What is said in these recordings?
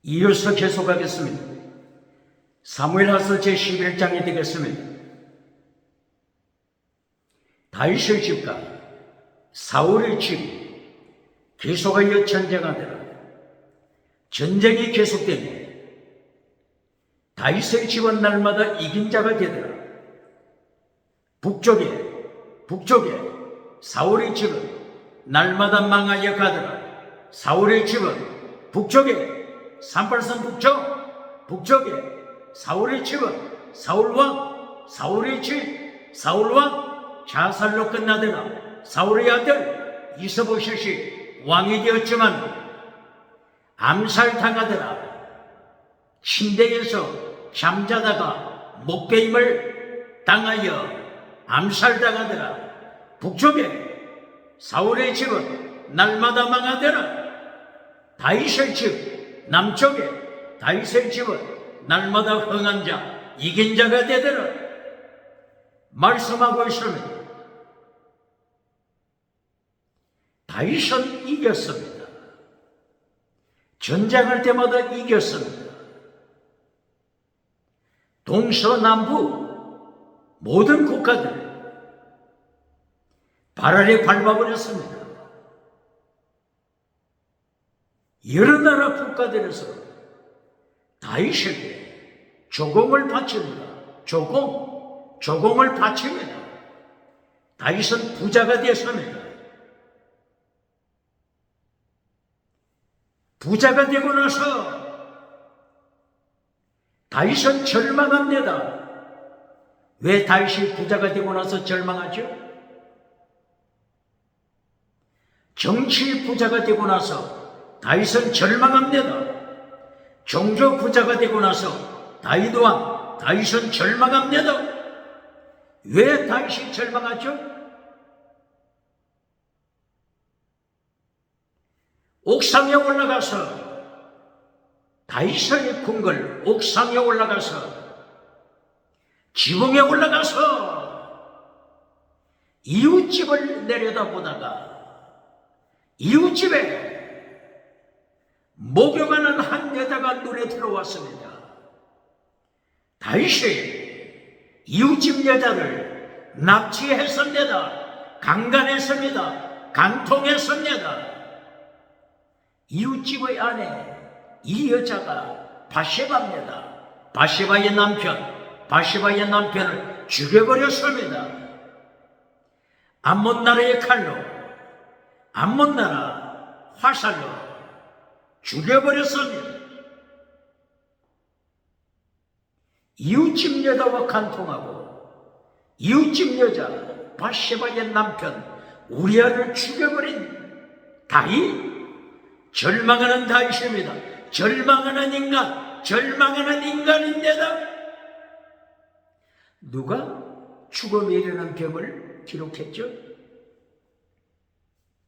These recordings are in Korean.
이어서 계속하겠습니다. 사무엘하서 제11장이 되겠습니다. 다윗의 집과 사울의 집 계속하여 전쟁하더라. 전쟁이 계속되며 다윗의 집은 날마다 이긴 자가 되더라. 북쪽에 사울의 집은 날마다 망하여 가더라. 사울의 집은 북쪽에 38선 북쪽에 사울의 집은 사울의 집 사울왕 자살로 끝나더라. 사울의 아들 이스보셋이 왕이 되었지만 암살당하더라. 침대에서 잠자다가 목베임을 당하여 암살당하더라. 북쪽에 사울의 집은 날마다 망하더라. 다윗의 집 남쪽에 다윗의 집은 날마다 흥한 자 이긴 자가 되더라. 말씀하고 있습니다. 다윗은 이겼습니다. 전쟁할 때마다 이겼습니다. 동서남부 모든 국가들 발 아래 밟아버렸습니다. 여러 나라 국가들에서 다윗에게 조공을 바칩니다. 조공을 바칩니다. 다윗은 부자가 되었습니다. 부자가 되고 나서 다윗은 절망합니다. 왜 다윗이 부자가 되고 나서 절망하죠? 정치 부자가 되고 나서 다윗은 절망합니다. 종교 부자가 되고 나서 다윗은 절망합니다. 왜 다윗이 절망하죠? 옥상에 올라가서 다윗의 궁궐 옥상에 올라가서 지붕에 올라가서 이웃집을 내려다보다가 이웃집에 목욕하는 한 여자가 눈에 들어왔습니다. 다윗이 이웃집 여자를 납치했습니다. 강간했습니다. 간통했습니다. 이웃집의 아내 이 여자가 바세바입니다. 바세바의 남편을 죽여버렸습니다. 암몬 나라의 칼로 암몬 나라 화살로 죽여버렸습니다. 이웃집 여자와 간통하고 이웃집 여자 바세바의 남편 우리아를 죽여버린 다윗, 절망하는 다윗입니다. 절망하는 인간인데다 누가 죽음에 이르는 병을 기록했죠?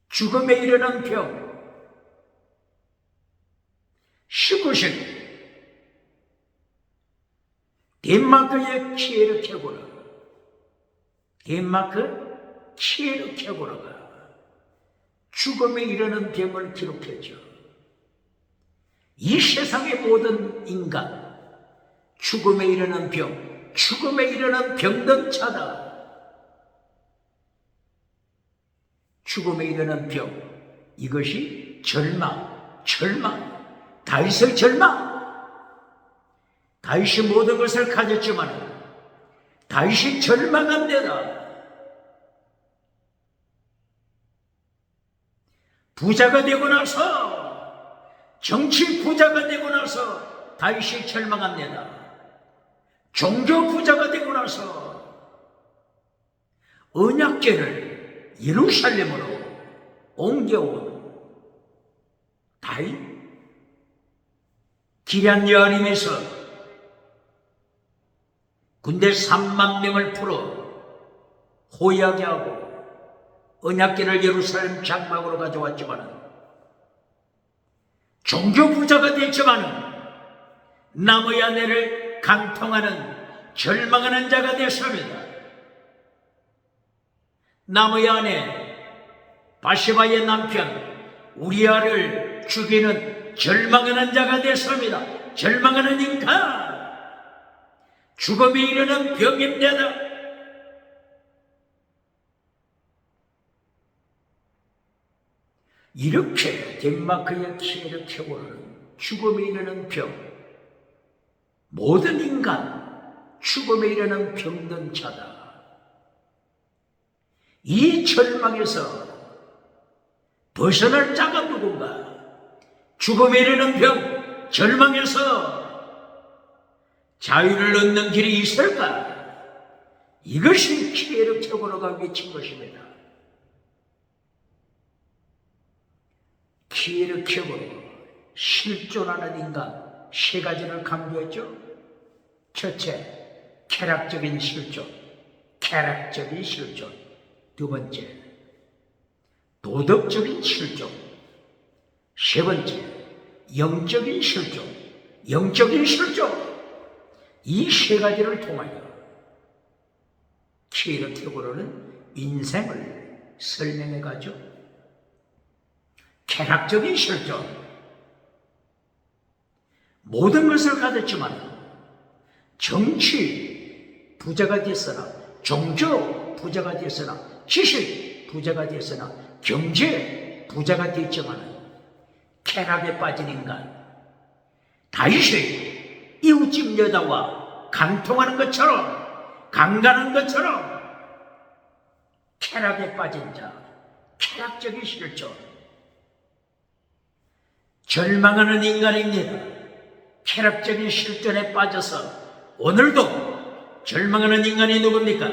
죽음에 이르는 병 19세기 덴마크의 키에르케고라가 죽음에 이르는 병을 기록했죠. 이 세상의 모든 인간 죽음에 이르는 병든자다. 죽음에 이르는 병 이것이 절망 다윗의 절망. 다윗이 모든 것을 가졌지만 다윗이 절망합니다. 부자가 되고 나서 정치 부자가 되고 나서 다윗이 절망합니다. 종교 부자가 되고 나서 언약궤를 예루살렘으로 옮겨온 다윗, 기럇 여아림에서 군대 3만 명을 풀어 호위하게 하고 언약궤를 예루살렘 장막으로 가져왔지만 종교 부자가 됐지만 남의 아내를 간통하는 절망하는 자가 되었습니다. 남의 아내 바세바의 남편 우리아를 죽이는 절망하는 자가 됐습니다. 절망하는 인간, 죽음에 이르는 병입니다. 이렇게 덴마크의 키에르케고르는 죽음에 이르는 병, 모든 인간 죽음에 이르는 병든 자다. 이 절망에서 벗어날 자가 누군가? 죽음에 이르는 병, 절망에서 자유를 얻는 길이 있을까? 이것이 키에르케고르가 외친 것입니다. 키에르케고르, 실존하는 인간 세 가지를 강조했죠. 첫째, 쾌락적인 실존, 쾌락적인 실존. 두 번째, 도덕적인 실존. 세 번째, 영적인 실존, 영적인 실존. 이 세 가지를 통하여 키에르케고르는 인생을 설명해 가죠. 쾌락적인 실존, 모든 것을 가졌지만 정치 부자가 됐으나, 종교 부자가 됐으나, 지식 부자가 됐으나, 경제 부자가 됐지만 쾌락에 빠진 인간, 다윗이 이웃집 여자와 간통하는 것처럼, 강간하는 것처럼 쾌락에 빠진 자, 쾌락적인 실존, 절망하는 인간입니다. 쾌락적인 실존에 빠져서 오늘도 절망하는 인간이 누굽니까?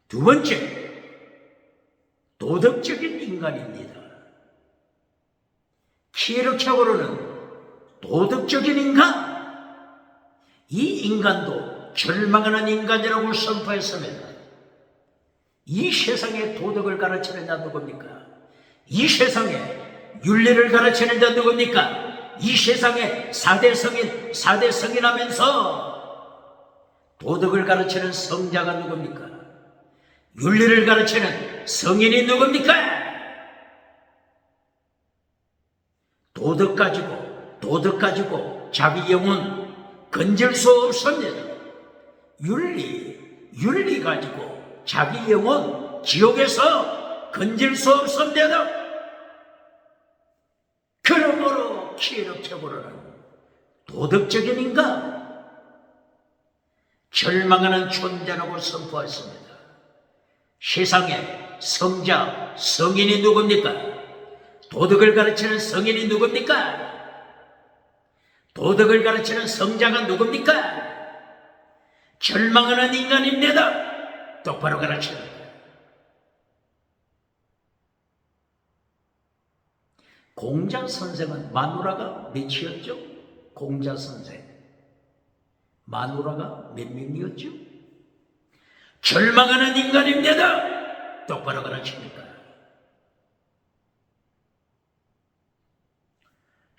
두 번째, 도덕적인 인간입니다. 키에르케고르는 도덕적인 인간, 이 인간도 절망하는 인간이라고 선포했습니다. 이 세상에 도덕을 가르치는 자 누굽니까? 이 세상에 윤리를 가르치는 자 누굽니까? 이 세상에 4대 성인 하면서 도덕을 가르치는 성자가 누굽니까? 윤리를 가르치는 성인이 누굽니까? 도덕 가지고 자기 영혼 건질 수 없습니다. 윤리 가지고 자기 영혼 지옥에서 건질 수 없습니다. 그러므로 키에르케고르는 도덕적인 인간, 절망하는 존재라고 선포했습니다. 세상에 성자, 성인이 누굽니까? 도덕을 가르치는 성인이 누굽니까? 도덕을 가르치는 성자가 누굽니까? 절망하는 인간입니다. 똑바로 가르치는 거예요. 공자 선생은 마누라가 몇이었죠? 공자 선생 마누라가 몇 명이었죠? 절망하는 인간입니다. 똑바로 가르칩니다.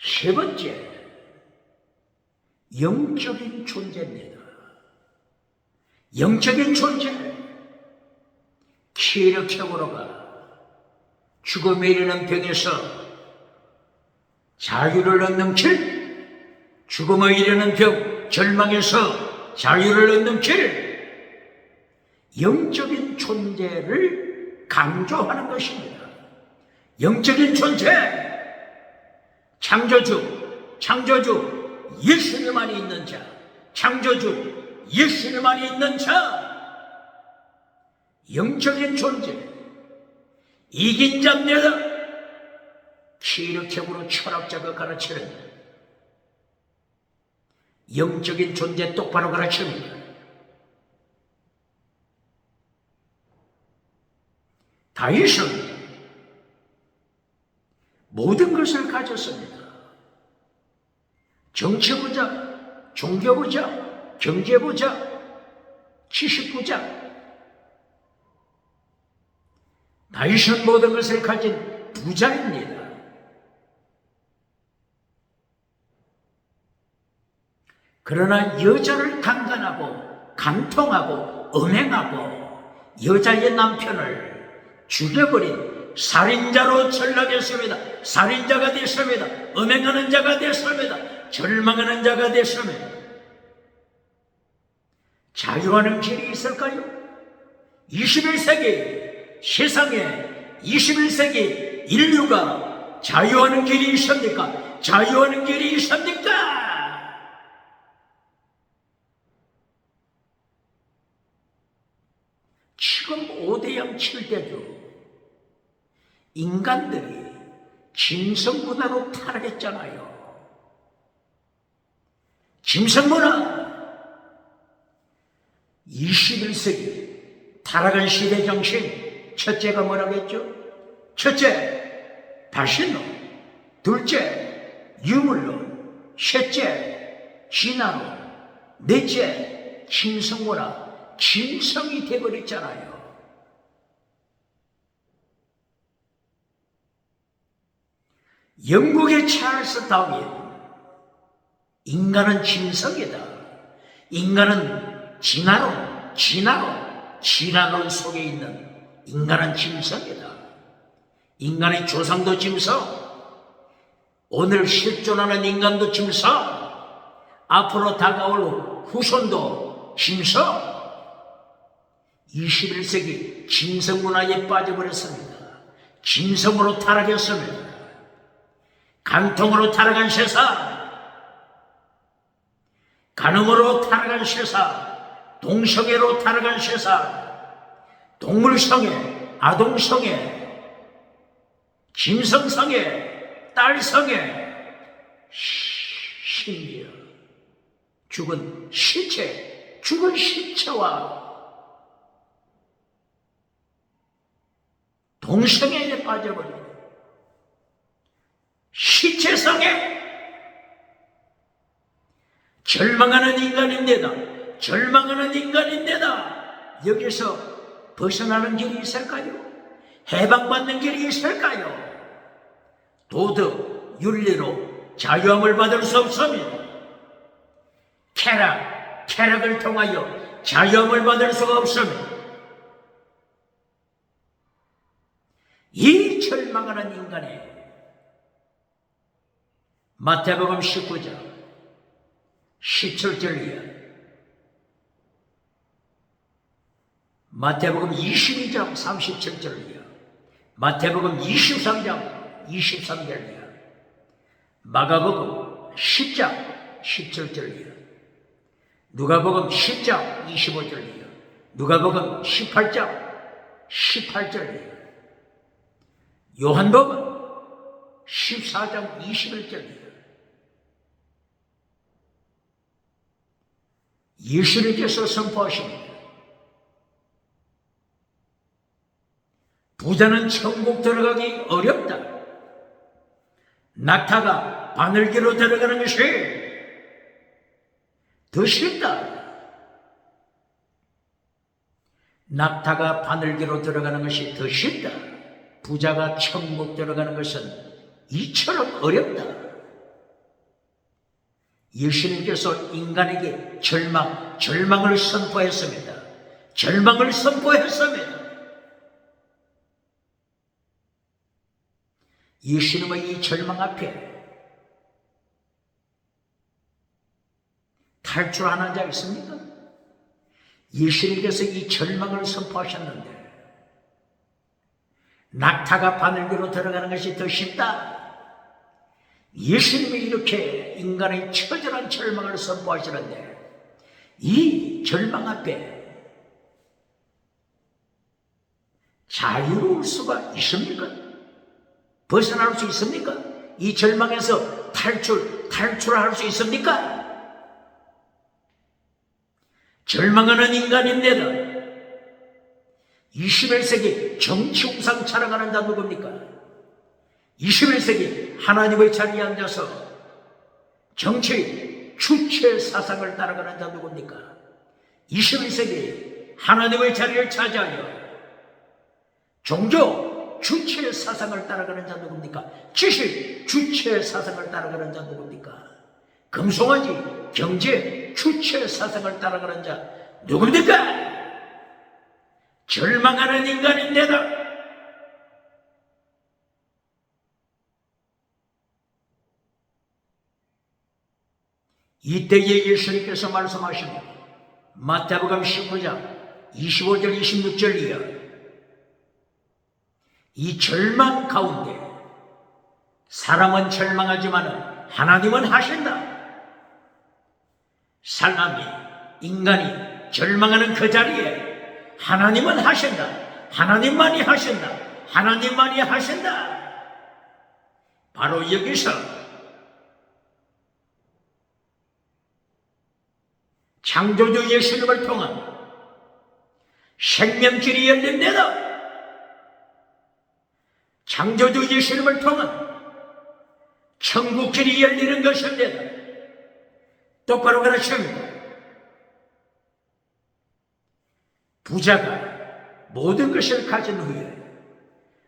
세 번째, 영적인 존재입니다. 영적인 존재. 키에르케고르가 죽음에 이르는 병에서 자유를 얻는 길, 죽음에 이르는 병, 절망에서 자유를 얻는 길, 영적인 존재를 강조하는 것입니다. 영적인 존재, 창조주 예수님 안에 있는 자, 창조주 예수님 안에 있는 자, 영적인 존재, 이긴 자입니다. 키에르케고르 철학자가 가르치는 영적인 존재 똑바로 가르칩니다. 다윗은 모든 것을 가졌습니다. 정치부자, 종교부자, 경제부자, 지식부자. 다윗은 모든 것을 가진 부자입니다. 그러나 여자를 강간하고 간통하고 음행하고 여자의 남편을 죽여버린 살인자로 전락했습니다. 살인자가 됐습니다. 음행하는 자가 됐습니다. 절망하는 자가 됐습니다. 자유하는 길이 있을까요? 21세기 세상에 21세기 인류가 자유하는 길이 있습니까? 자유하는 길이 있습니까? 지금 5대양 7대주 인간들이 짐승문화로 타락했잖아요. 짐승문화 21세기 타락한 시대 정신 첫째가 뭐라고 했죠? 첫째, 발신론. 둘째, 유물론. 셋째, 진화론. 넷째, 짐승문화. 짐승이 되어버렸잖아요. 영국의 찰스 다윈, 인간은 짐승이다. 인간은 진화론 속에 있는 인간은 짐승이다. 인간의 조상도 짐승, 오늘 실존하는 인간도 짐승, 앞으로 다가올 후손도 짐승. 21세기 짐승 문화에 빠져버렸습니다. 짐승으로 타락했습니다. 간통으로 타락한 세상, 간음으로 타락한 세상, 동성애로 타락한 세상, 동물성애, 아동성애, 짐승성애, 딸성애, 심지어 죽은 시체와 동성애에 빠져버린 시체성애, 절망하는 인간인데다 여기서 벗어나는 길이 있을까요? 해방받는 길이 있을까요? 도덕, 윤리로 자유함을 받을 수 없습니다. 쾌락을 통하여 자유함을 받을 수가 없습니다. 이 절망하는 인간의 마태복음 19장 17절 이하, 마태복음 22장 37절 이하, 마태복음 23장 23절 이하, 마가복음 10장 17절 이하, 누가복음 10장 25절 이하, 누가복음 18장 18절 이하, 요한복음 14장 21절 이하. 예수님께서 선포하십니다. 부자는 천국 들어가기 어렵다. 낙타가 바늘기로 들어가는 것이 더 쉽다. 낙타가 바늘기로 들어가는 것이 더 쉽다. 부자가 천국 들어가는 것은 이처럼 어렵다. 예수님께서 인간에게 절망을 선포했습니다. 절망을 선포했습니다. 예수님의 이 절망 앞에 탈출하는 자 있습니까? 예수님께서 이 절망을 선포하셨는데 낙타가 바늘기로 들어가는 것이 더 쉽다. 예수님이 이렇게 인간의 처절한 절망을 선포하시는데 이 절망 앞에 자유로울 수가 있습니까? 벗어날 수 있습니까? 이 절망에서 탈출할 수 있습니까? 절망하는 인간인데도 21세기 정치 우상 자랑하는 자 누굽니까? 21세기 하나님의 자리에 앉아서 정치 주체 사상을 따라가는 자 누굽니까? 21세기 하나님의 자리를 차지하여 종교 주체 사상을 따라가는 자 누굽니까? 지식 주체 사상을 따라가는 자 누굽니까? 금송아지 경제 주체 사상을 따라가는 자 누굽니까? 절망하는 인간인데도 이때에 예수님께서 말씀하십니다. 마태복음 19장 25절 26절이요. 이 절망 가운데 사람은 절망하지만 하나님은 하신다. 사람이, 인간이 절망하는 그 자리에 하나님은 하신다. 하나님만이 하신다. 하나님만이 하신다. 바로 여기서 창조주 예수님을 통한 생명길이 열립니다. 창조주 예수님을 통한 천국길이 열리는 것입니다. 똑바로 가르칩니다. 부자가 모든 것을 가진 후에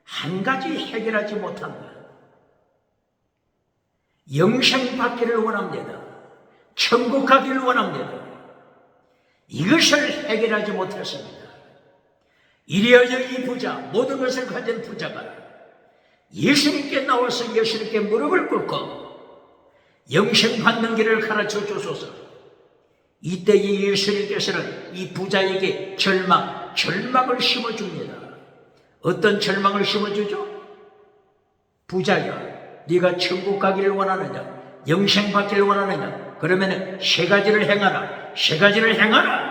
한 가지 해결하지 못한다. 영생 받기를 원합니다. 천국 가기를 원합니다. 이것을 해결하지 못했습니다. 이리하여 이 부자, 모든 것을 가진 부자가 예수님께 나와서 예수님께 무릎을 꿇고 영생 받는 길을 가르쳐 주소서. 이때 이 예수님께서는 이 부자에게 절망을 심어줍니다. 어떤 절망을 심어주죠? 부자야, 네가 천국 가기를 원하느냐? 영생 받기를 원하느냐? 그러면 세 가지를 행하라. 세 가지를 행하라.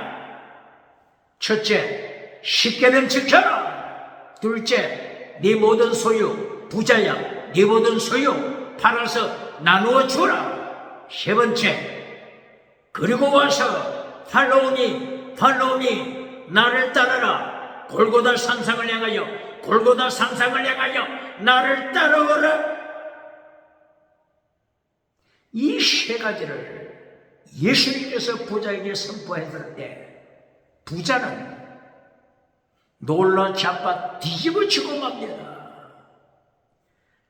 첫째, 십계명 지켜라. 둘째, 네 모든 소유, 부자야, 네 모든 소유 팔아서 나누어 주라. 세 번째, 그리고 와서 팔로우니 나를 따르라. 골고다 산상을 향하여 나를 따라오라. 이 세 가지를 예수님께서 부자에게 선포했을 때 부자는 놀라 자빠 뒤집어지고 맙니다.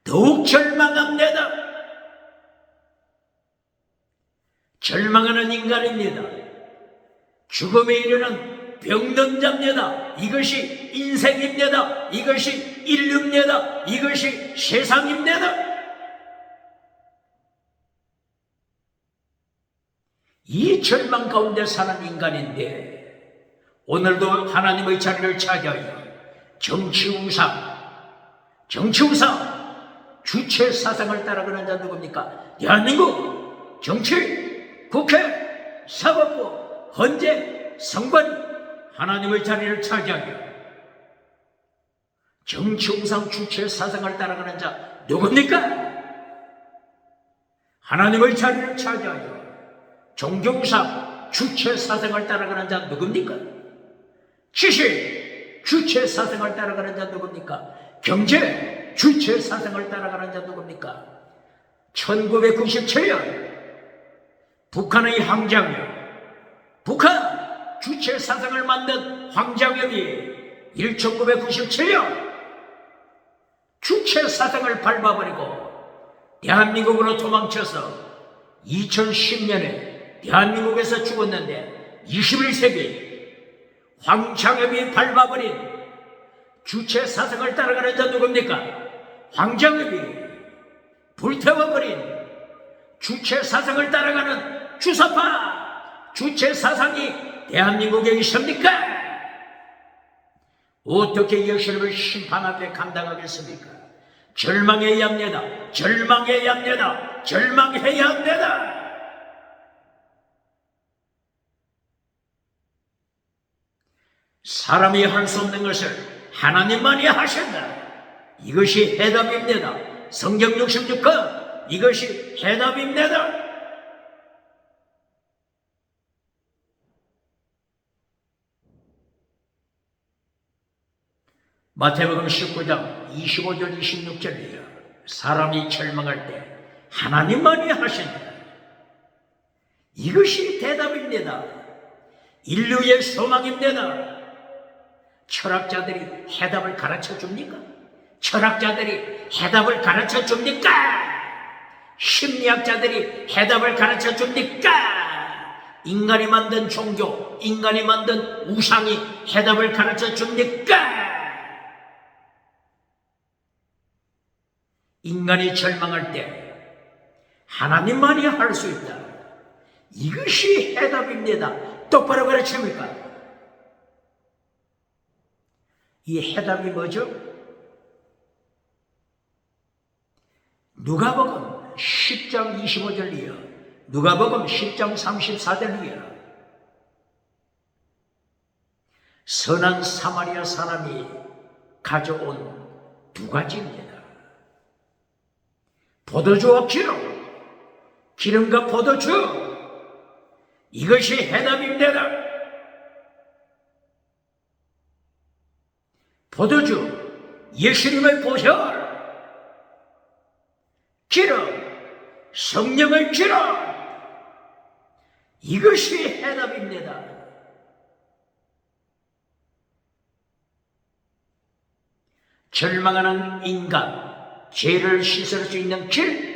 더욱 절망합니다. 절망하는 인간입니다. 죽음에 이르는 병든 자입니다. 이것이 인생입니다. 이것이 인류입니다. 이것이 세상입니다. 이 절망 가운데 사는 인간인데 오늘도 하나님의 자리를 차지하여 정치우상 주체 사상을 따라가는 자 누굽니까? 대한민국 정치, 국회, 사법부, 헌재, 선관위 하나님의 자리를 차지하여 정치우상 주체 사상을 따라가는 자 누굽니까? 하나님의 자리를 차지하여 종교우상 주체 사상을 따라가는 자 누굽니까? 지식 주체 사상을 따라가는 자 누굽니까? 경제 주체 사상을 따라가는 자 누굽니까? 1997년 북한의 황장엽, 북한 주체 사상을 만든 황장엽이 1997년 주체 사상을 밟아버리고 대한민국으로 도망쳐서 2010년에 대한민국에서 죽었는데 21세기 황장엽이 밟아버린 주체 사상을 따라가는 자 누굽니까? 황장엽이 불태워버린 주체 사상을 따라가는 주사파 주체 사상이 대한민국에 있습니까? 어떻게 예수님을 심판 앞에 감당하겠습니까? 절망해야 합니다. 절망해야 합니다. 절망해야 합니다. 사람이 할 수 없는 것을 하나님만이 하신다. 이것이 해답입니다. 성경 66권 이것이 해답입니다. 마태복음 19장 25절 26절이에요. 사람이 절망할 때 하나님만이 하신다. 이것이 대답입니다. 인류의 소망입니다. 철학자들이 해답을 가르쳐 줍니까? 철학자들이 해답을 가르쳐 줍니까? 심리학자들이 해답을 가르쳐 줍니까? 인간이 만든 종교, 인간이 만든 우상이 해답을 가르쳐 줍니까? 인간이 절망할 때 하나님만이 할 수 있다. 이것이 해답입니다. 똑바로 가르칩니까? 이 해답이 뭐죠? 누가복음 10장 25절 이하, 누가복음 10장 34절 이하, 선한 사마리아 사람이 가져온 두 가지입니다. 포도주와 기름과 포도주, 이것이 해답입니다. 포도주, 예수님의 보혈, 기름, 성령의 기름, 이것이 해답입니다. 절망하는 인간, 죄를 씻을 수 있는 길,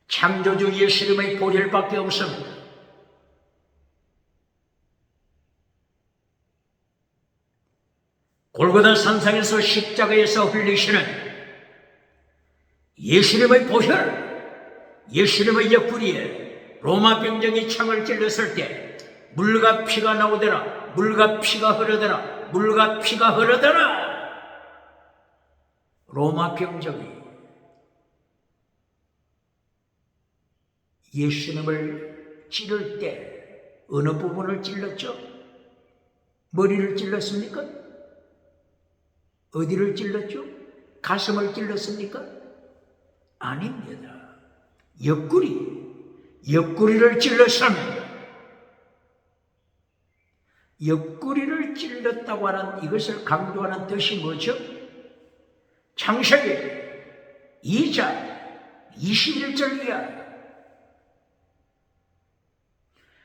창조주 예수님의 보혈밖에 없습니다. 골고다 산상에서 십자가에서 흘리시는 예수님의 보혈, 예수님의 옆구리에 로마 병정이 창을 찔렀을 때 물과 피가 나오더라, 물과 피가 흐르더라, 물과 피가 흐르더라. 로마 병정이 예수님을 찌를 때 어느 부분을 찔렀죠? 머리를 찔렀습니까? 어디를 찔렀죠? 가슴을 찔렀습니까? 아닙니다. 옆구리를 찔렀습니다. 옆구리를 찔렀다고 하는 이것을 강조하는 뜻이 뭐죠? 창세기 2장 21절 이하,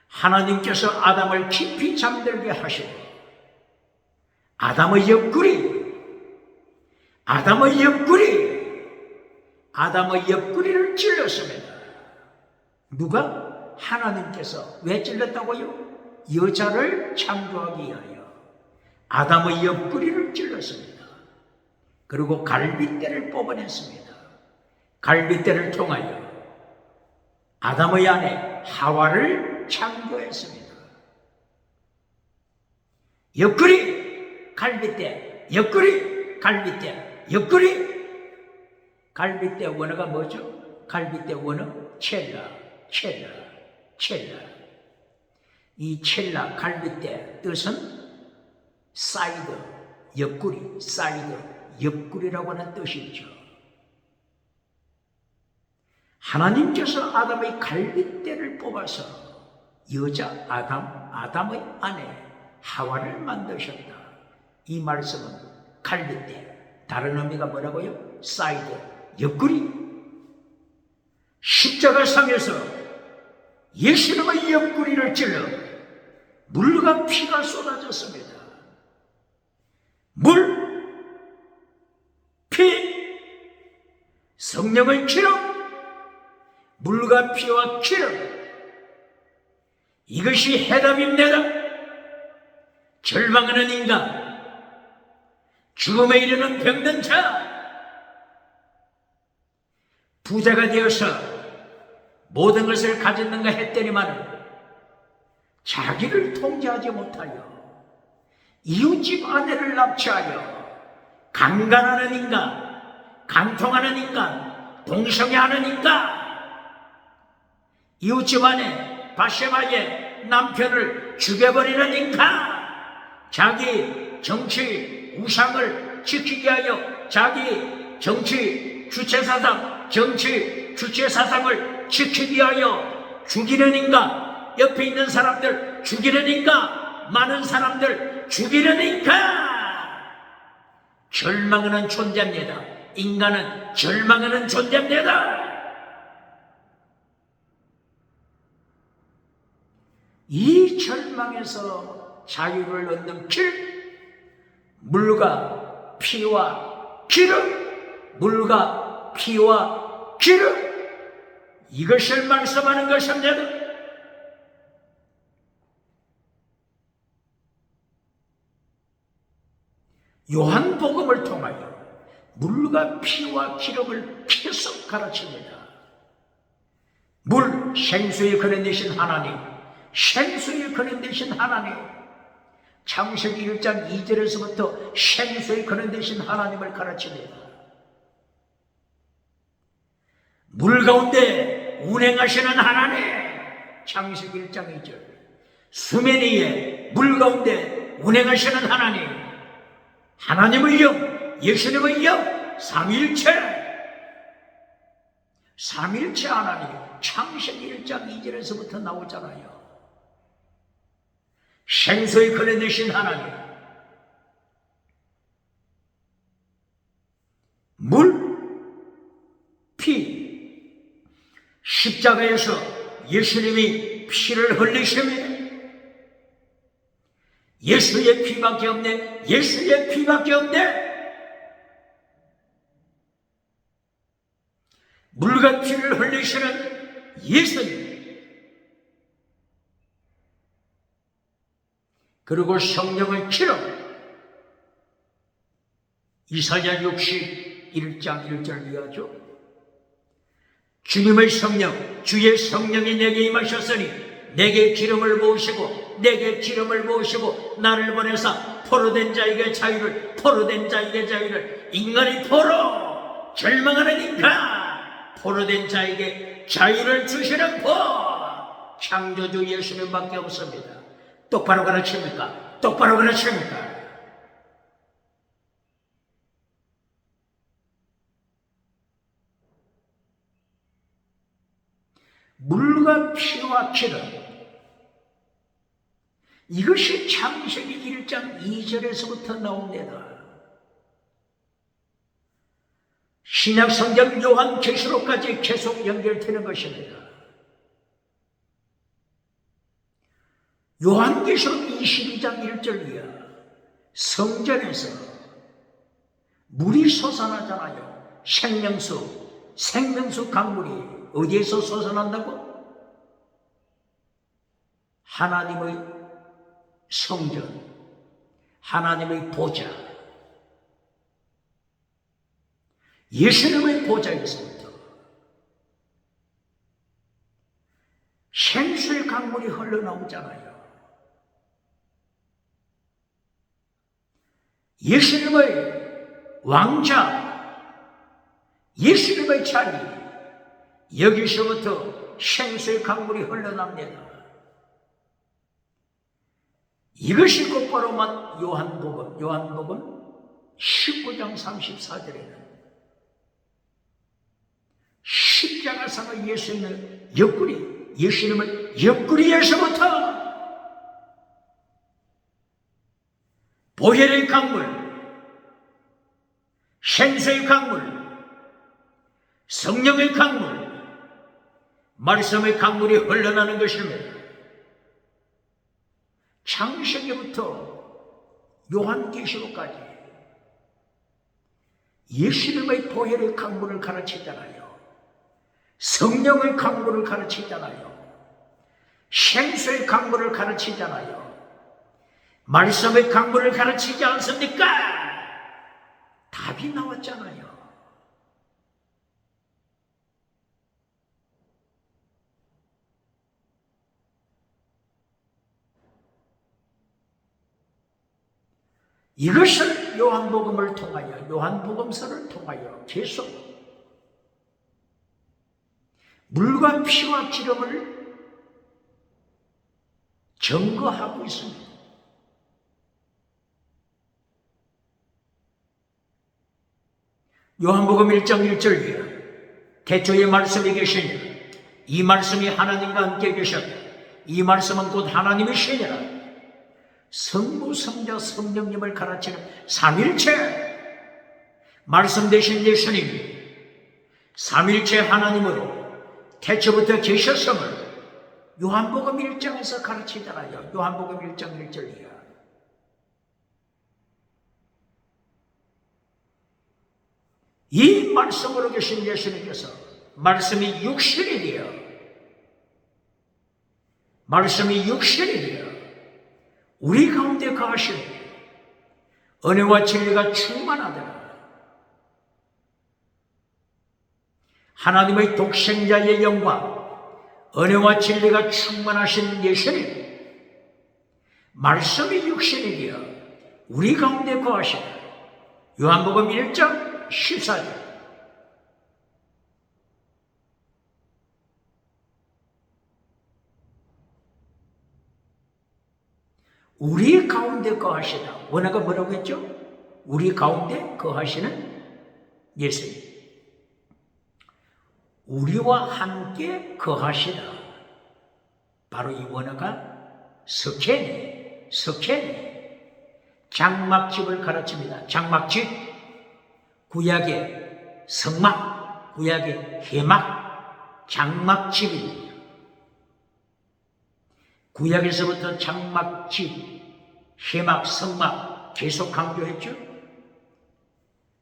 하나님께서 아담을 깊이 잠들게 하시고 아담의 옆구리를 찔렀습니다. 누가? 하나님께서. 왜 찔렀다고요? 여자를 창조하기 위하여 아담의 옆구리를 찔렀습니다. 그리고 갈빗대를 뽑아냈습니다. 갈빗대를 통하여 아담의 아내 하와를 창조했습니다. 옆구리, 갈빗대, 옆구리, 갈빗대, 옆구리. 갈빗대 원어가 뭐죠? 갈빗대 원어 첼라. 이 첼라, 갈빗대 뜻은 사이드, 옆구리, 사이드, 옆구리라고 하는 뜻이죠. 하나님께서 아담의 갈빗대를 뽑아서 여자 아담의 아내 하와를 만드셨다. 이 말씀은 갈빗대, 다른 의미가 뭐라고요? 사이드, 옆구리. 십자가상에서 예수님의 옆구리를 찔러 물과 피가 쏟아졌습니다. 물, 피, 성령의 기름, 물과 피와 기름, 이것이 해답입니다. 절망하는 인간, 죽음에 이르는 병든 자, 부자가 되어서 모든 것을 가졌는가 했더니만 자기를 통제하지 못하여 이웃집 아내를 납치하여 강간하는 인간, 간통하는 인간, 동성애하는 인간, 이웃집 아내 바세바의 남편을 죽여버리는 인간, 자기 정치 우상을 지키기 위하여 자기 정치 주체사상을 지키기 위하여 죽이는 인간, 옆에 있는 사람들 죽이는 인간, 많은 사람들 죽이는 인간. 절망하는 존재입니다. 인간은 절망하는 존재입니다. 이 절망에서 자유를 얻는 길, 물과 피와 기름, 물과 피와 기름, 이것을 말씀하는 것입니다. 요한복음을 통하여 물과 피와 기름을 계속 가르칩니다. 물, 생수의 근원 되신 하나님, 생수의 근원 되신 하나님, 창세기 1장 2절에서부터 생수의 근원 되신 하나님을 가르칩니다. 물 가운데 운행하시는 하나님, 창세기 1장 2절. 수면 위에 물 가운데 운행하시는 하나님, 하나님의 영, 예수님의 영, 삼일체 하나님, 창세기 1장 2절에서부터 나오잖아요. 생수의 근원 되신 하나님, 물, 피, 십자가에서 예수님이 피를 흘리십니다. 예수의 피밖에 없네, 예수의 피밖에 없네. 물과 피를 흘리시는 예수님, 그리고 성령의 기름, 이사야 61장 1절 이하죠. 주님의 성령, 주의 성령이 내게 임하셨으니 내게 기름을 부으시고 나를 보내사 포로된 자에게 자유를, 인간이 포로, 절망하는 인간, 포로된 자에게 자유를 주시는 법, 창조주 예수님밖에 없습니다. 똑바로 가르칩니까? 똑바로 가르칩니까? 물과 피와 기름, 이것이 창세기 1장 2절에서부터 나옵니다. 신약 성경 요한계시록까지 계속 연결되는 것입니다. 요한계시록 22장 1절 이하, 성전에서 물이 솟아나잖아요. 생명수 강물이 어디에서 솟아난다고? 하나님의 성전, 하나님의 보좌, 예수님의 보좌에서부터 생수의 강물이 흘러나오잖아요. 예수님의 왕자, 예수님의 자리, 여기서부터 생수의 강물이 흘러납니다. 이것이 곧바로 요한복음 19장 34절에는 십자가상의 예수님을 옆구리에서부터 보혈의 강물, 생수의 강물, 성령의 강물, 말씀의 강물이 흘러나는 것입니다. 창세기부터 요한계시록까지 예수님의 보혈의 강물을 가르치잖아요. 성령의 강물을 가르치잖아요. 생수의 강물을 가르치잖아요. 말씀의 강물을 가르치지 않습니까? 답이 나왔잖아요. 이것을 요한복음을 통하여, 요한복음서를 통하여 계속 물과 피와 기름을 증거하고 있습니다. 요한복음 1장 1절이야. 태초에 말씀이 계시니 이 말씀이 하나님과 함께 계셨다. 이 말씀은 곧 하나님이시니라. 성부, 성자, 성령님을 가르치는 삼일체 말씀 되신 예수님이 삼일체 하나님으로 태초부터 계셨음을 요한복음 1장에서 가르치잖아요. 요한복음 1장 1절이야. 이 말씀으로 계신 예수님께서 말씀이 육신이 되어 우리 가운데 거하시니 은혜와 진리가 충만하더라. 하나님의 독생자의 영광, 은혜와 진리가 충만하신 예수님, 말씀이 육신이 되어 우리 가운데 거하시다. 요한복음 1장 14절. 우리 가운데 거하시다. 원어가 뭐라고 했죠? 우리 가운데 거하시는 예수님. 우리와 함께 거하시다. 바로 이 원어가 석회네. 장막집을 가르칩니다. 장막집, 구약의 성막, 구약의 회막, 장막집입니다. 구약에서부터 장막집, 회막, 성막 계속 강조했죠.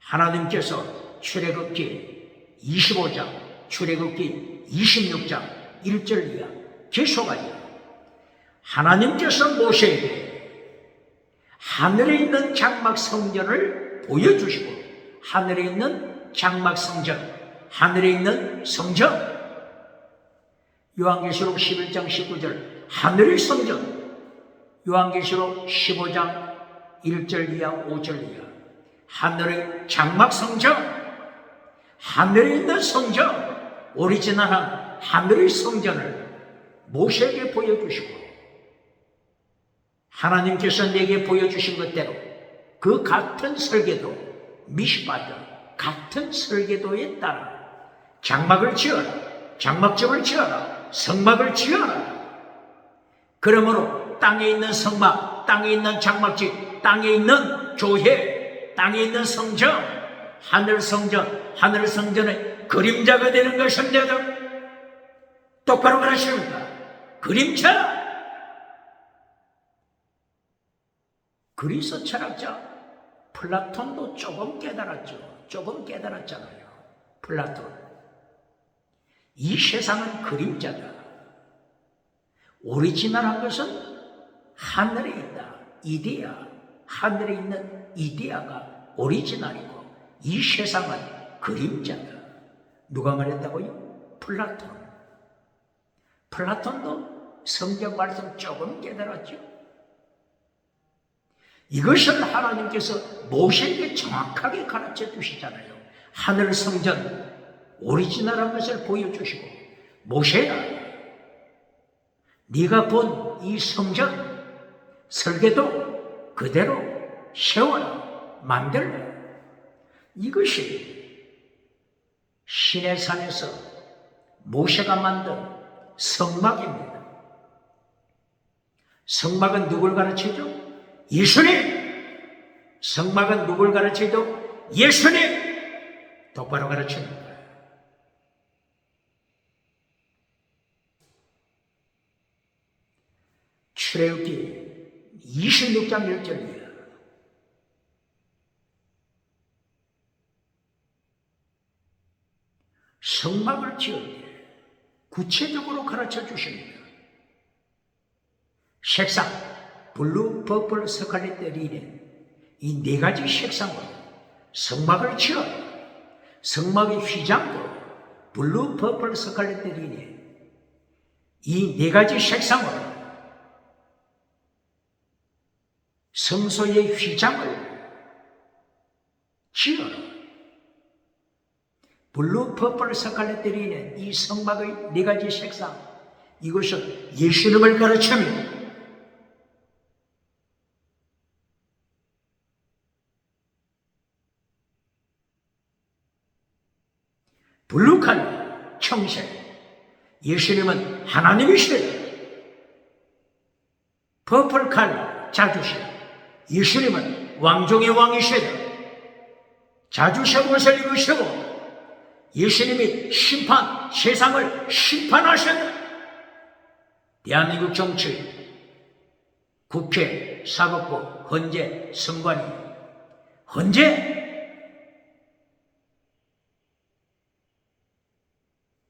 하나님께서 출애굽기 25장, 출애굽기 26장 1절 이하 계속하여 하나님께서 모세에게 하늘에 있는 장막 성전을 보여주시고, 하늘에 있는 장막 성전, 하늘에 있는 성전, 요한계시록 11장 19절 하늘의 성전, 요한계시록 15장 1절 이하 5절 이하 하늘의 장막 성전, 하늘에 있는 성전, 오리지널한 하늘의 성전을 모세에게 보여주시고, 하나님께서 내게 보여주신 것대로 그 같은 설계도, 미시바드 같은 설계도에 따라 장막을 지어라, 장막집을 지어라, 성막을 지어라. 그러므로 땅에 있는 성막, 땅에 있는 장막집, 땅에 있는 교회, 땅에 있는 성전, 하늘 성전, 하늘 성전의 그림자가 되는 것입니다. 똑바로 가르칩니다. 그림자. 그리스 철학자 플라톤도 조금 깨달았죠. 조금 깨달았잖아요. 플라톤. 이 세상은 그림자다. 오리지널한 것은 하늘에 있다. 이데아. 하늘에 있는 이데아가 오리지널이고, 이 세상은 그림자다. 누가 말했다고요? 플라톤. 플라톤도 성경 말씀 조금 깨달았죠. 이것을 하나님께서 모세에게 정확하게 가르쳐 주시잖아요. 하늘 성전, 오리지널한 것을 보여주시고, 모세야, 네가 본 이 성전 설계도 그대로 세워라, 만들라. 이것이 시내 산에서 모세가 만든 성막입니다. 성막은 누굴 가르치죠? 예수님! 성막은 누굴 가르치죠? 예수님! 똑바로 가르칩니다. 출애굽기 26장 1절이에요. 성막을 지을 때 구체적으로 가르쳐 주십니다. 색상, 블루, 퍼플, 스칼렛, 리넨, 이 네 가지 색상으로 성막을 지어. 성막의 휘장도 블루, 퍼플, 스칼렛, 리넨, 이 네 가지 색상으로 성소의 휘장을 지어라. 블루, 퍼플, 스칼렛, 리넨, 이 성막의 네 가지 색상, 이것은 예수님을 가르칩니다. 블루 칼라, 청색. 예수님은 하나님이시래요. 퍼플 칼라, 자주색. 예수님은 왕중의 왕이시래요. 자주색 옷을 입으시고 예수님이 세상을 심판하셨다. 대한민국 정치, 국회, 사법부, 헌재, 선관위, 헌재,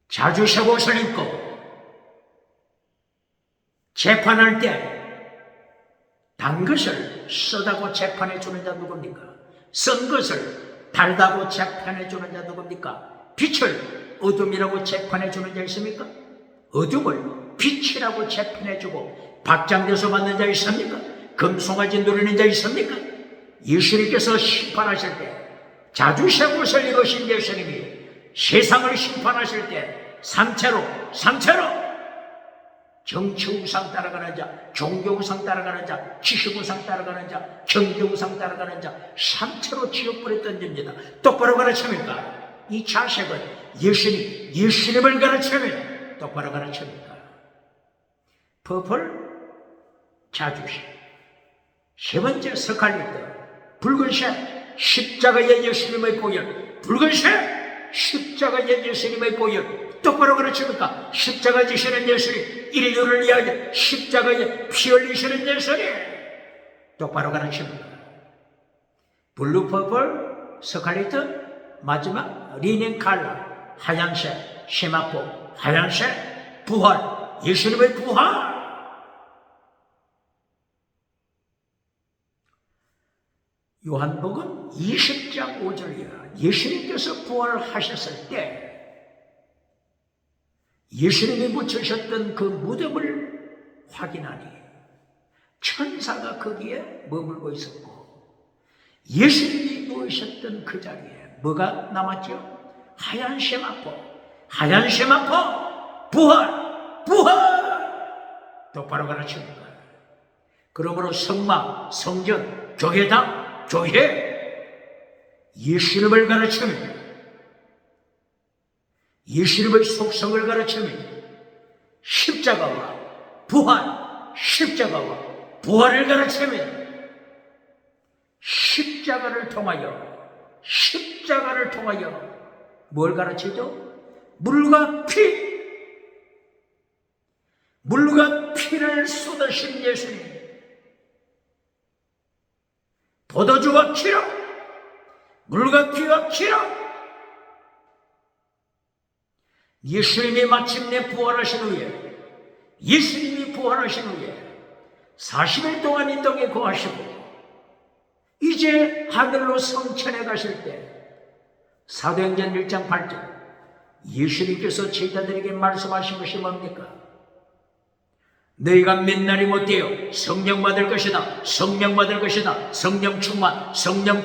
자주색 옷을 입고 재판할 때 단 것을 쓰다고 재판해 주는 자 누굽니까? 쓴 것을 달다고 재판해 주는 자 누굽니까? 빛을 어둠이라고 재판해 주는 자 있습니까? 어둠을 빛이라고 재편해주고 박장대소 받는 자 있습니까? 금송아지 누리는 자 있습니까? 예수님께서 심판하실 때 자주의 옷을 입으신 예수님이 세상을 심판하실 때 삼체로 정치우상 따라가는 자, 종교우상 따라가는 자, 지식우상 따라가는 자, 경제우상 따라가는 자, 삼체로 지옥불에 던집니다. 똑바로 가르칩니까? 이 자색은 예수님을 가르치면 똑바로 가르칩니까? 퍼플, 자주색. 세 번째 스칼리트, 붉은색, 십자가의 예수님의 보혈. 붉은색, 십자가의 예수님의 보혈. 똑바로 가르칩니까? 십자가 지시는 예수님, 인류를 위하여 십자가에 피 흘리시는 예수님. 똑바로 가르칩니까? 블루, 퍼플, 스칼리트, 마지막 리넨 칼라, 하얀색, 세마포, 하얀색, 부활, 예수님의 부활. 요한복음 20장 5절이야. 예수님께서 부활하셨을 때 예수님이 묻히셨던 그 무덤을 확인하니 천사가 거기에 머물고 있었고 예수님이 누우셨던 그 자리에 뭐가 남았죠? 하얀 세마포, 부활. 똑바로 가르칩니다. 그러므로 성막, 성전, 교회당, 예수님을 가르칩니다. 예수님의 속성을 가르치면 십자가와 부활을 가르치면 십자가를 통하여 뭘 가르치죠? 물과 피를 쏟으신 예수님, 포도주와 기름, 물과 피와 기름. 예수님이 마침내 부활하신 후에 40일 동안 이 땅에 거하시고 이제 하늘로 성천에 가실 때 사도행전 1장 8절 예수님께서 제자들에게 말씀하신 것이 뭡니까? 너희가 몇 날이 못되어 성령 받을 것이다. 성령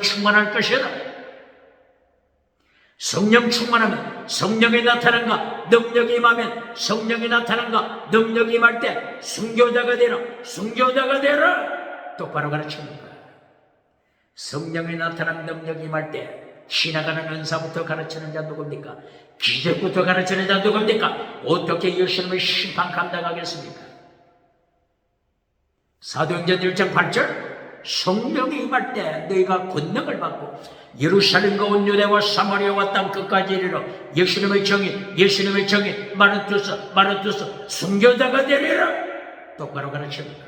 충만할 것이다. 성령 충만하면 성령이 나타난가 능력이 임하면 성령이 나타난가 능력이 임할 때 순교자가 되라. 똑바로 가르칩니다. 성령이 나타난 능력이 임할 때 지나가는 은사부터 가르치는 자 누굽니까? 기적부터 가르치는 자 누굽니까? 어떻게 예수님의 심판 감당하겠습니까? 사도행전 1장 8절 성령이 임할 때 너희가 권능을 받고 예루살렘과 온 유대와 사마리아와 땅 끝까지 이르러 예수님의 정의 마르투스 순교자가 되리라. 똑바로 가르칩니다.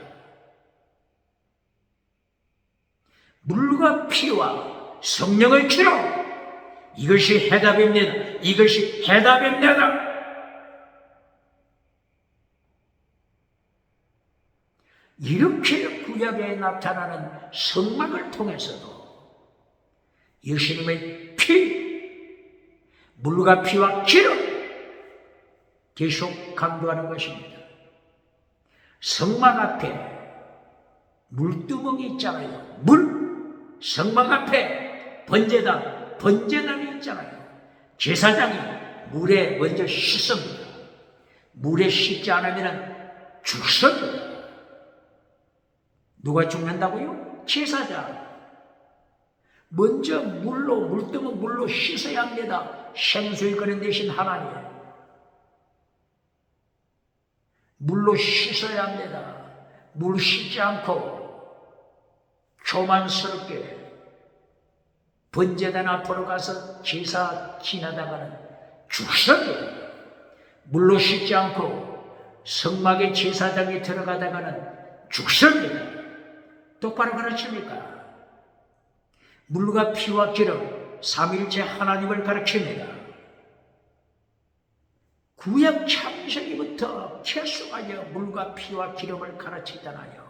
물과 피와 성령의 기로 이것이 해답입니다. 이렇게 구약에 나타나는 성막을 통해서도 예수님의 물과 피와 기름 계속 강조하는 것입니다. 성막 앞에 물두멍이 있잖아요. 성막 앞에 번제단이 있잖아요. 제사장이 물에 먼저 씻습니다. 물에 씻지 않으면 죽습니다. 누가 죽는다고요? 제사장. 먼저 물두멍 물로 씻어야 합니다. 생수의 근원 대신 하나님. 물로 씻어야 합니다. 물 씻지 않고 교만스럽게 번제단 앞으로 가서 제사 지나다가는 죽습니다. 물로 씻지 않고 성막에 제사장이 들어가다가는 죽습니다. 똑바로 가르칩니까? 물과 피와 기름, 삼일체 하나님을 가르칩니다. 구약 창세기부터 계속하여 물과 피와 기름을 가르치잖아요.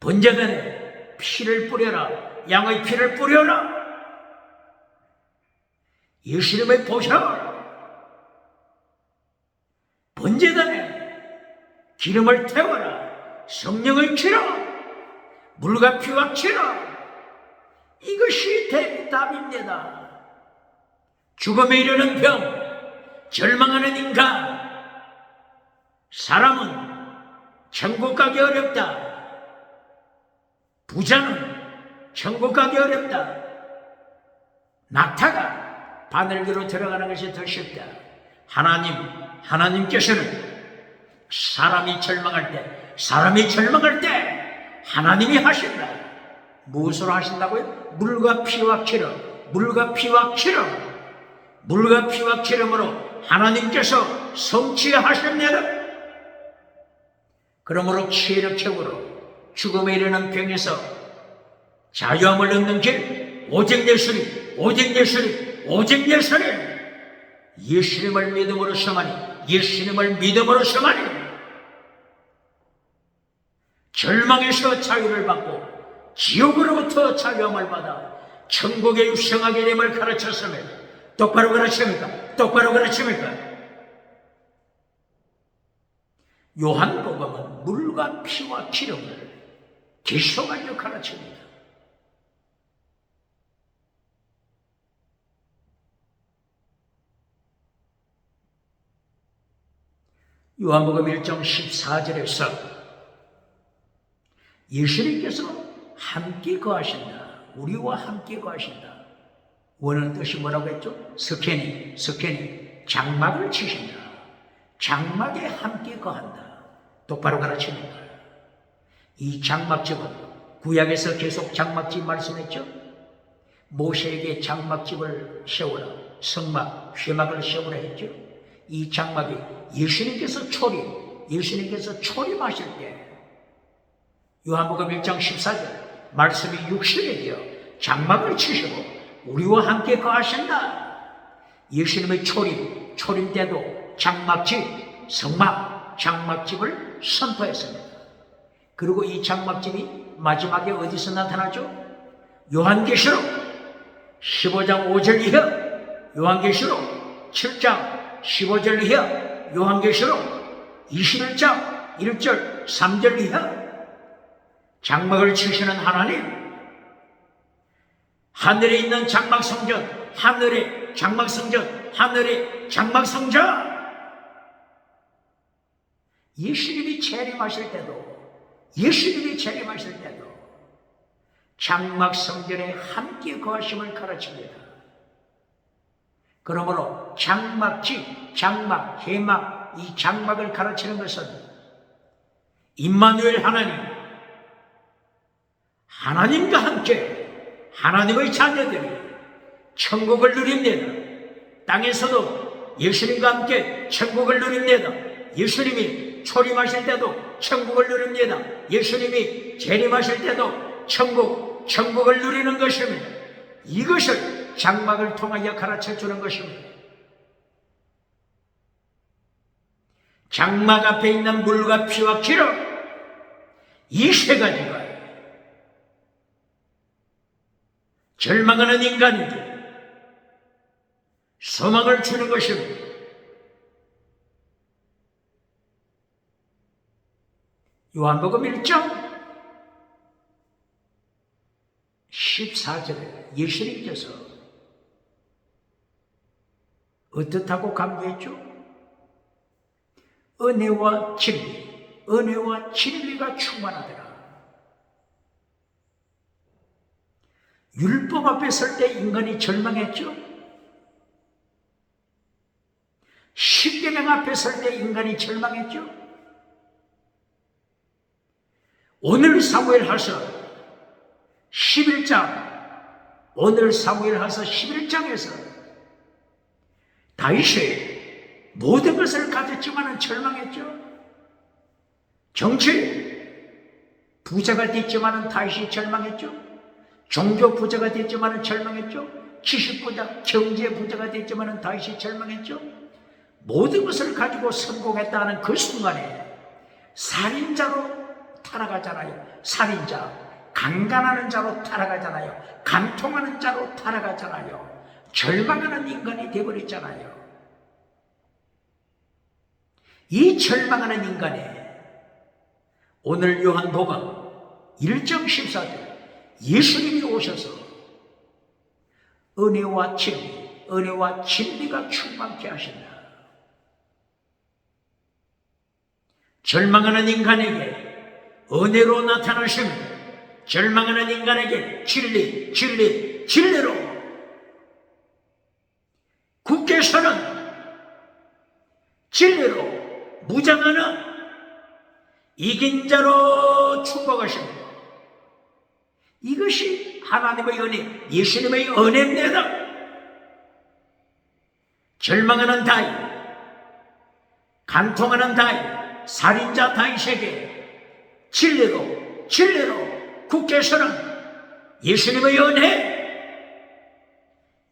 번제단에 피를 뿌려라, 양의 피를 뿌려라. 예수님의 보혈, 기름을 태워라. 성령을 치라. 물과 피와 치라. 이것이 답입니다. 죽음에 이르는 병, 절망하는 인간, 사람은 천국 가기 어렵다. 부자는 천국 가기 어렵다. 낙타가 바늘기로 들어가는 것이 더 쉽다. 하나님께서는 사람이 절망할 때 하나님이 하신다. 무엇으로 하신다고요? 물과 피와 기름, 물과 피와 기름으로 하나님께서 성취하십니다. 그러므로 체력적으로 죽음에 이르는 병에서 자유함을 얻는 길, 오직 예수님, 오직 예수님, 오직 예수님. 예수님을 믿음으로 서만이, 예수님을 믿음으로 서만이 절망에서 자유를 받고 지옥으로부터 자유함을 받아 천국에 입성하게 됨을 가르쳤으면 똑바로 가르칩니까? 똑바로 가르칩니까? 요한복음은 물과 피와 기름을 계속하여 가르칩니다. 요한복음 1장 14절에서 예수님께서 함께 거하신다. 우리와 함께 거하신다. 원하는 뜻이 뭐라고 했죠? 스케니, 장막을 치신다. 장막에 함께 거한다. 똑바로 가르칩니다. 이 장막집은 구약에서 계속 장막집 말씀했죠? 모세에게 장막집을 세우라, 성막, 쇠막을 세우라 했죠? 이 장막이 예수님께서 초림하실 때 요한복음 1장 14절 말씀이 육신에 되어 장막을 치시고 우리와 함께 거하신다. 예수님의 초림 때도 장막집, 성막, 장막집을 선포했습니다. 그리고 이 장막집이 마지막에 어디서 나타나죠? 요한계시록 15장 5절 이하, 요한계시록 7장 15절 이하, 요한계시록 21장 1절 3절 이하. 장막을 치시는 하나님, 하늘에 있는 장막성전, 하늘의 장막성전, 하늘의 장막성전. 예수님이 재림하실 때도 장막성전에 함께 거하심을 가르칩니다. 그러므로 장막집, 장막, 회막, 이 장막을 가르치는 것은 임마누엘 하나님과 함께 하나님의 자녀들이 천국을 누립니다. 땅에서도 예수님과 함께 천국을 누립니다. 예수님이 초림하실 때도 천국을 누립니다. 예수님이 재림하실 때도 천국을 누리는 것입니다. 이것을 장막을 통하여 가르쳐 주는 것입니다. 장막 앞에 있는 물과 피와 기름, 이 세 가지가 절망하는 인간에게 소망을 주는 것입니다. 요한복음 1장 14절에 예수님께서 어떻다고 강조했죠? 은혜와 진리가 충만하더라. 율법 앞에 설 때 인간이 절망했죠? 십계명 앞에 설 때 인간이 절망했죠? 오늘 사무엘하서 11장에서 다윗이 모든 것을 가졌지만 절망했죠? 정치 부자가 됐지만 다윗이 절망했죠? 종교 부자가 됐지만 절망했죠? 지식 부자, 경제 부자가 됐지만 다윗이 절망했죠? 모든 것을 가지고 성공했다는 그 순간에 살인자로 타락하잖아요. 살인자, 강간하는 자로 타락하잖아요. 간통하는 자로 타락하잖아요. 절망하는 인간이 되어버렸잖아요. 이 절망하는 인간의 오늘 요한복음 1장 14절 예수님이 오셔서 은혜와 진리가 충만케 하신다. 절망하는 인간에게 은혜로 나타나십니다. 절망하는 인간에게 진리로 굳게 서는 진리로 무장하는 이긴 자로 축복하십니다. 이것이 하나님의 은혜, 예수님의 은혜입니다. 절망하는 다윗, 간통하는 다윗, 살인자 다윗에게 진리로 굳게 서는 예수님의 은혜,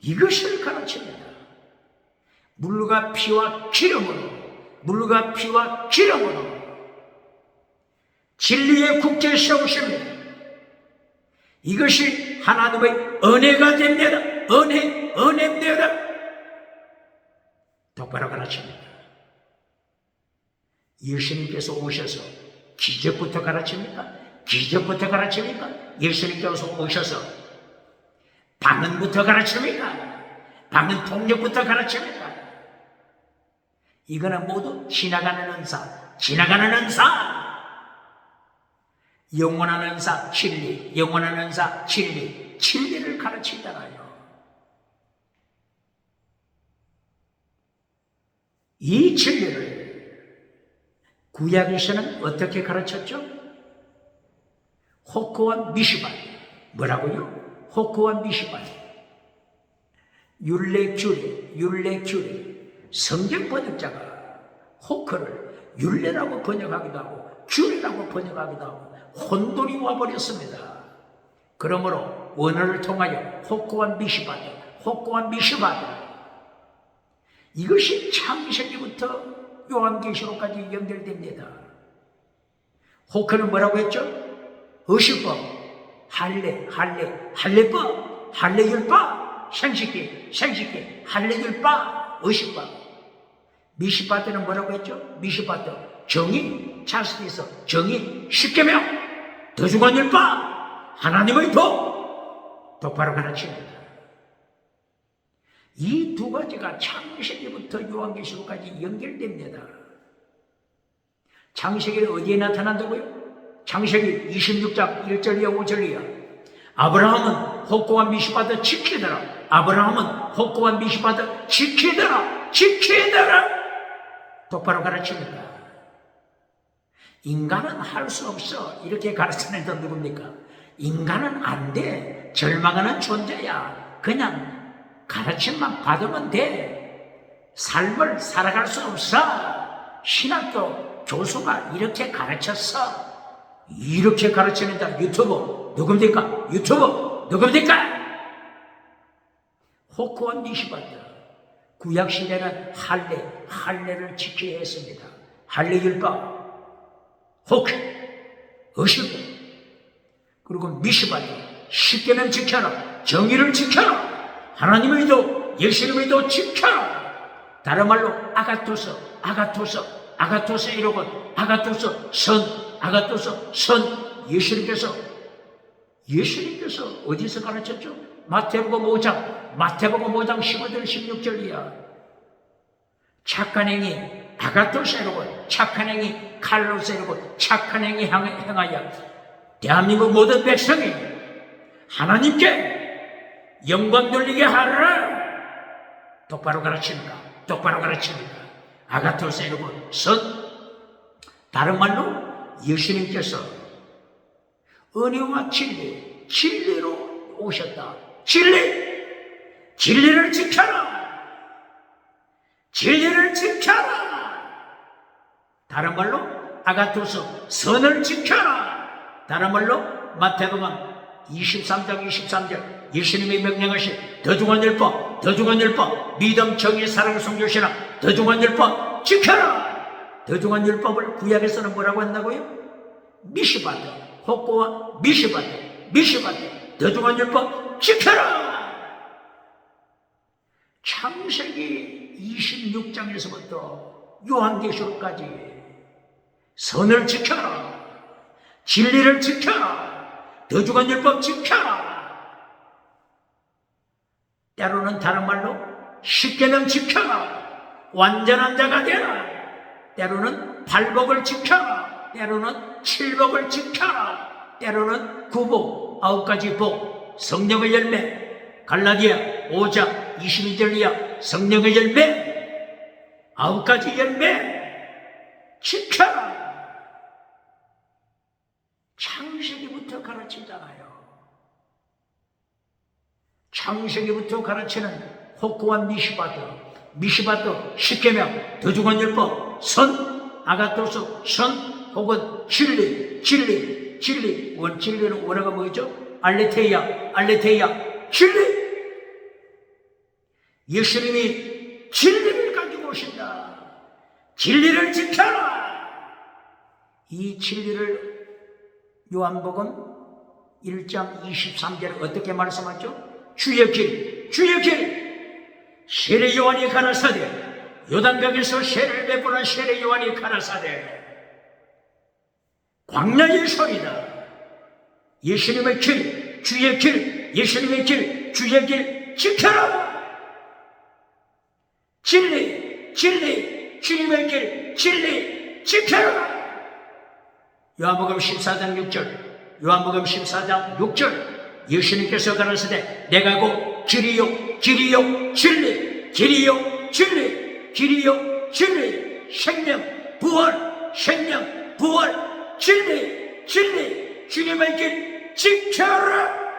이것을 가르칩니다. 물과 피와 기름으로 진리에 굳게 세우십니다. 이것이 하나님의 은혜가 됩니다. 은혜입니다. 똑바로 가르칩니다. 예수님께서 오셔서 기적부터 가르칩니까? 예수님께서 오셔서 방언부터 가르칩니까? 방언 통역부터 가르칩니까? 이거는 모두 지나가는 은사, 영원한 은사 진리를 가르치잖아요. 이 진리를 구약에서는 어떻게 가르쳤죠? 호크와 미시반. 뭐라고요? 호크와 미시반. 율례. 성경 번역자가 호크를 율례라고 번역하기도 하고 규례라고 번역하기도 하고 혼돈이 와버렸습니다. 그러므로 원어를 통하여 호크와 미시반. 이것이 창세기부터 요한계시록까지 연결됩니다. 호크는 뭐라고 했죠? 의식법, 할례법, 할례율법, 생식기, 할례율법, 의식법. 미시바트는 뭐라고 했죠? 미시바트, 정의, 차스티에서 정의, 십계명, 더중한율법, 하나님의 도, 똑바로 가르칩니다. 이 두 가지가 창세기부터 요한계시록까지 연결됩니다. 창세기는 어디에 나타난다고요? 창세기 26장 1절이야 5절이야. 아브라함은 호크와 미시바트 지키더라. 똑바로 가르칩니다. 인간은 할 수 없어. 이렇게 가르치는 건 누굽니까? 인간은 안 돼. 절망하는 존재야. 그냥 가르침만 받으면 돼. 삶을 살아갈 수 없어. 신학교 교수가 이렇게 가르쳤어. 이렇게 가르치는다. 유튜브 누굽니까? 호크와 미시바트. 구약시대는 할례를 지켜야 했습니다. 할례율법, 호크, 의식법, 그리고 미시바트, 십계명 지켜라, 정의를 지켜라, 하나님의 도, 예수님의 도 지켜라. 다른 말로 아가토스 이러고 아가토스 선. 예수님께서 어디서 가르쳤죠? 마태복음 5장 15절 16절이야. 착한 행위 아가토스 이러고 착한 행위 칼로스 이러고 착한 행위 행하여 대한민국 모든 백성이 하나님께 영광 돌리게 하라. 똑바로 가르칩니다. 아가토스 이러고 선. 다른 말로 예수님께서 은혜와 진리로 오셨다. 진리를 지켜라. 다른 말로 아가토스 선을 지켜라. 다른 말로 마태복음 23장 예수님이 명령하신 더중한 율법, 믿음, 정의, 사랑, 성교신앙, 더중한 율법 지켜라. 더중한 율법을 구약에서는 뭐라고 한다고요? 미시바트, 호크와 미시바트, 더중한 율법 지켜라. 창세기 26장에서부터 요한계시록까지 선을 지켜라. 진리를 지켜라. 더주관율법 지켜라. 때로는 다른 말로 십계명 지켜라. 완전한 자가 되라. 때로는 발복을 지켜라. 때로는 칠복을 지켜라. 때로는 구복, 9가지 복, 성령의 열매, 갈라디아 5장 22절 이하 성령의 열매, 9가지 열매 지켜라. 창세기부터 가르치잖아요. 창세기부터 가르치는 호크와 미시바드, 십계명, 더주관율법, 선, 아가토스, 선, 혹은 진리, 진리는 원어가 뭐죠? 알레테이아, 진리. 예수님이 진리를 가지고 오신다. 진리를 지켜라. 이 진리를 요한복음 1장 23절 어떻게 말씀하죠? 주의 길, 세례 요한이 가라사대, 요단강에서 세례를 베푸는 세례 요한이 가라사대, 광야의 소리다. 예수님의 길, 주의 길, 예수님의 길, 주의 길 지켜라. 진리, 주님의 길, 진리 지켜라. 요한복음 14장 6절 예수님께서 가라사대 내가 곧 길이요 진리 생명 부활 진리 주님의 길 지켜라.